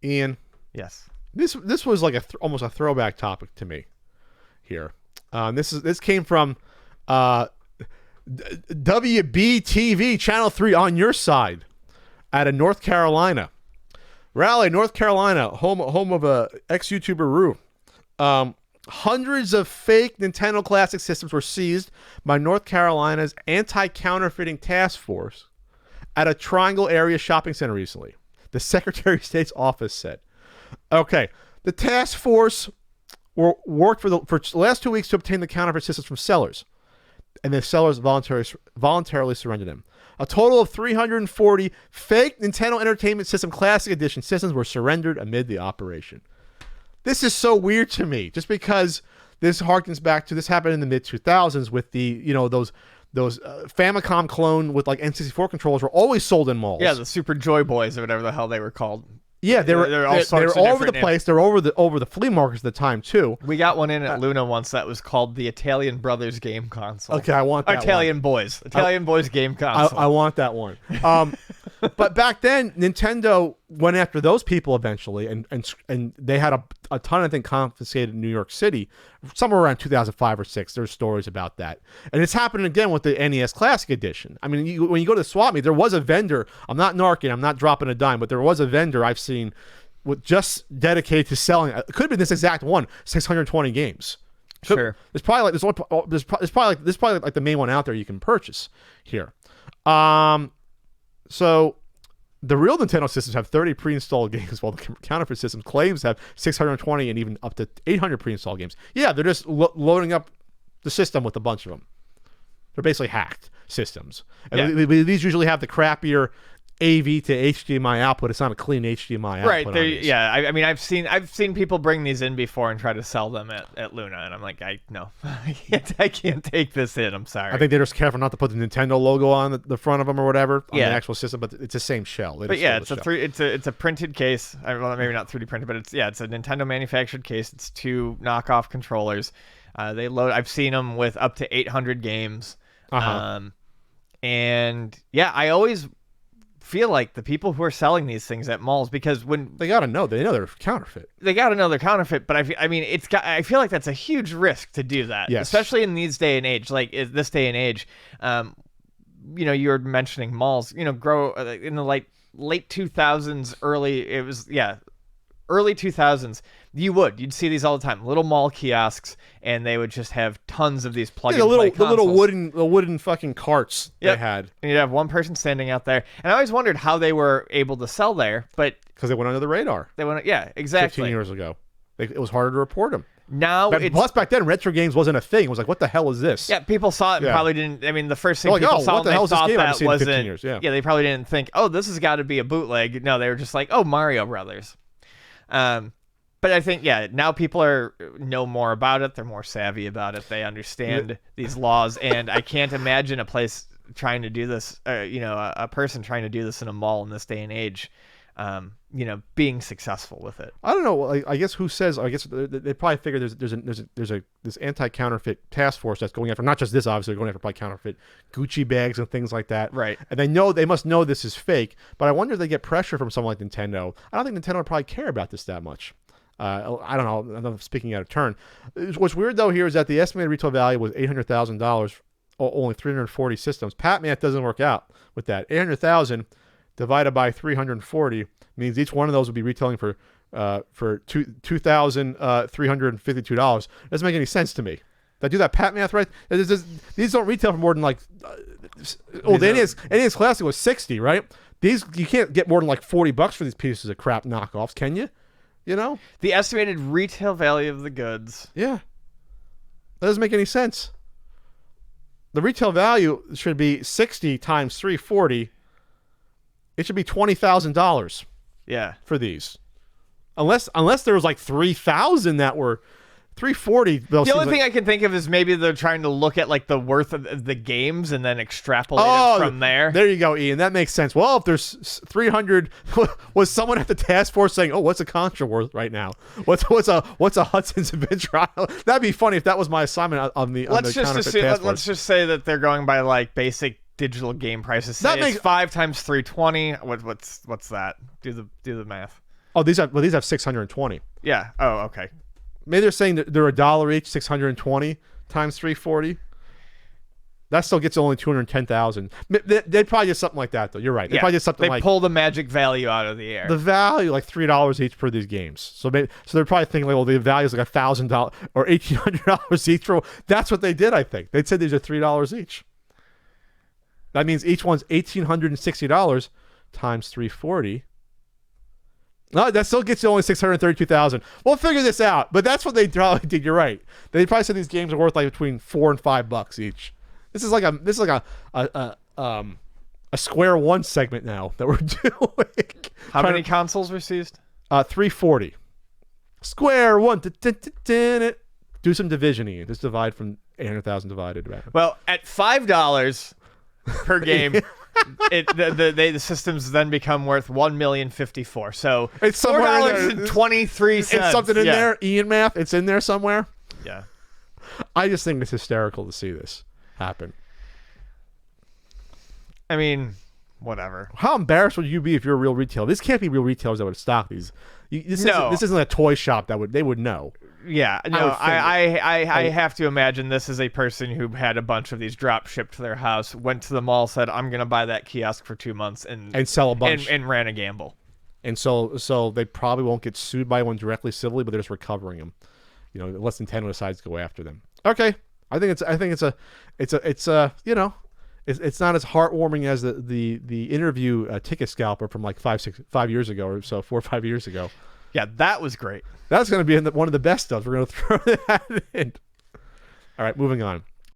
Ian, Yes. this was like almost a throwback topic to me here. This came from WBTV Channel 3 on your side out of North Carolina. Raleigh, North Carolina, home of ex-YouTuber Rue. Hundreds of fake Nintendo Classic systems were seized by North Carolina's anti-counterfeiting task force at a Triangle area shopping center recently. The Secretary of State's office said. Okay, the task force worked for the last 2 weeks to obtain the counterfeit systems from sellers, and the sellers voluntarily surrendered them. A total of 340 fake Nintendo Entertainment System Classic Edition systems were surrendered amid the operation. This is so weird to me, just because this harkens back to this happened in the mid 2000s with the those Famicom clone with like N64 controllers were always sold in malls. Yeah, the Super Joy Boys or whatever the hell they were called. Yeah, they were all over the place. They were over the flea markets at the time too. We got one in at Luna once that was called the Italian Brothers Game Console. Okay, I want that Italian Boys Game Console. I want that one. But back then, Nintendo went after those people eventually, and they had a ton of things confiscated in New York City, somewhere around 2005 or 6. There's stories about that, and it's happening again with the NES Classic Edition. I mean, when you go to the swap meet, there was a vendor. I'm not narking. I'm not dropping a dime, but there was a vendor I've seen with just dedicated to selling. It could have been this exact one, 620 games. Sure. There's probably like the main one out there you can purchase here. So the real Nintendo systems have 30 pre-installed games, while the counterfeit system claims to have 620 and even up to 800 pre-installed games. Yeah, they're just loading up the system with a bunch of them. They're basically hacked systems. And these usually have the crappier AV to HDMI output. It's not a clean HDMI output. Right. Yeah. I mean, I've seen people bring these in before and try to sell them at Luna, and I'm like, no, I can't take this in. I'm sorry. I think they're just careful not to put the Nintendo logo on the front of them or whatever on the actual system, but it's the same shell. It's a printed case. Well, maybe not 3D printed, but it's a Nintendo manufactured case. It's 2 knockoff controllers. They load. I've seen them with up to 800 games. And yeah, I always feel like the people who are selling these things at malls, because when they know they're counterfeit. They got to know they're counterfeit, but I feel like that's a huge risk to do that, especially in this day and age. Like this day and age, you were mentioning malls. Grow in the late 2000s, early 2000s. You'd see these all the time, little mall kiosks, and they would just have tons of these plug-in play consoles. The wooden fucking carts they had. And you'd have one person standing out there, and I always wondered how they were able to sell there, but because they went under the radar. Exactly. 15 years ago, it was harder to report them. Now, plus back then, retro games wasn't a thing. It was like, what the hell is this? Yeah, people saw it and probably didn't. I mean, the first thing people saw, they thought that wasn't. Yeah, they probably didn't think, oh, this has got to be a bootleg. No, they were just like, oh, Mario Brothers. But I think, now people know more about it. They're more savvy about it. They understand these laws, and I can't imagine a place trying to do this. A person trying to do this in a mall in this day and age. Being successful with it. I don't know. I guess who says? I guess they probably figure there's this anti-counterfeit task force that's going after not just this. Obviously, they're going after probably counterfeit Gucci bags and things like that. Right. And they must know this is fake. But I wonder if they get pressure from someone like Nintendo. I don't think Nintendo would probably care about this that much. I don't know. I'm speaking out of turn. What's weird though here is that the estimated retail value was $800,000. Only 340 systems. Pat math doesn't work out with that. 800,000 divided by 340 means each one of those would be retailing for $2,352. Doesn't make any sense to me. Did I do that Pat math right? These don't retail for more than the NES Classic was 60, right? These you can't get more than like $40 for these pieces of crap knockoffs, can you? The estimated retail value of the goods. Yeah, that doesn't make any sense. The retail value should be 60 times 340. It should be $20,000. Yeah, for these, unless there was like 3,000 that were 340. The only thing I can think of is maybe they're trying to look at like the worth of the games and then extrapolate it from there. There you go, Ian. That makes sense. Well, if there's 300, was someone at the task force saying, "Oh, what's a Contra worth right now? What's a Hudson's Adventure?" That'd be funny if that was my assignment on the counterfeit task force. Let's just say that they're going by like basic digital game prices. Say it's 5 times 320. What's that? Do the math. Oh, these have 620. Yeah. Oh, okay. Maybe they're saying that they're $1 each, 620 times 340. That still gets only 210,000. They'd probably do something like that, though. You're right. They probably do something like... They pull the magic value out of the air. The value, like $3 each for these games. So they're probably thinking, like, well, the value is like $1,000 or $1,800 each. That's what they did, I think. They said these are $3 each. That means each one's $1,860 times 340. No, that still gets you only 632,000. We'll figure this out, but that's what they probably did. You're right. They probably said these games are worth like between $4 and $5 each. This is like a Square One segment now that we're doing. How many consoles were seized? 340. Square One. Do some division-y. Just divide from 800,000 divided. Right? Well, at $5 per game. The systems then become worth $1,054,000. So it's $4.23. It's something in there. Ian math. It's in there somewhere. Yeah. I just think it's hysterical to see this happen. I mean, whatever. How embarrassed would you be if you're a real retailer? This can't be real retailers that would stock these. This isn't a toy shop they would know. Yeah, no, I have to imagine this is a person who had a bunch of these drop shipped to their house, went to the mall, said, I'm going to buy that kiosk for 2 months and sell a bunch. And ran a gamble. And so they probably won't get sued by one directly civilly, but they're just recovering them. You know, less than 10 decides to go after them. Okay. I think it's not as heartwarming as the interview ticket scalper from like 5 years ago or so, 4 or 5 years ago. Yeah, that was great. That's going to be one of the best stuff. We're going to throw that in. All right, moving on.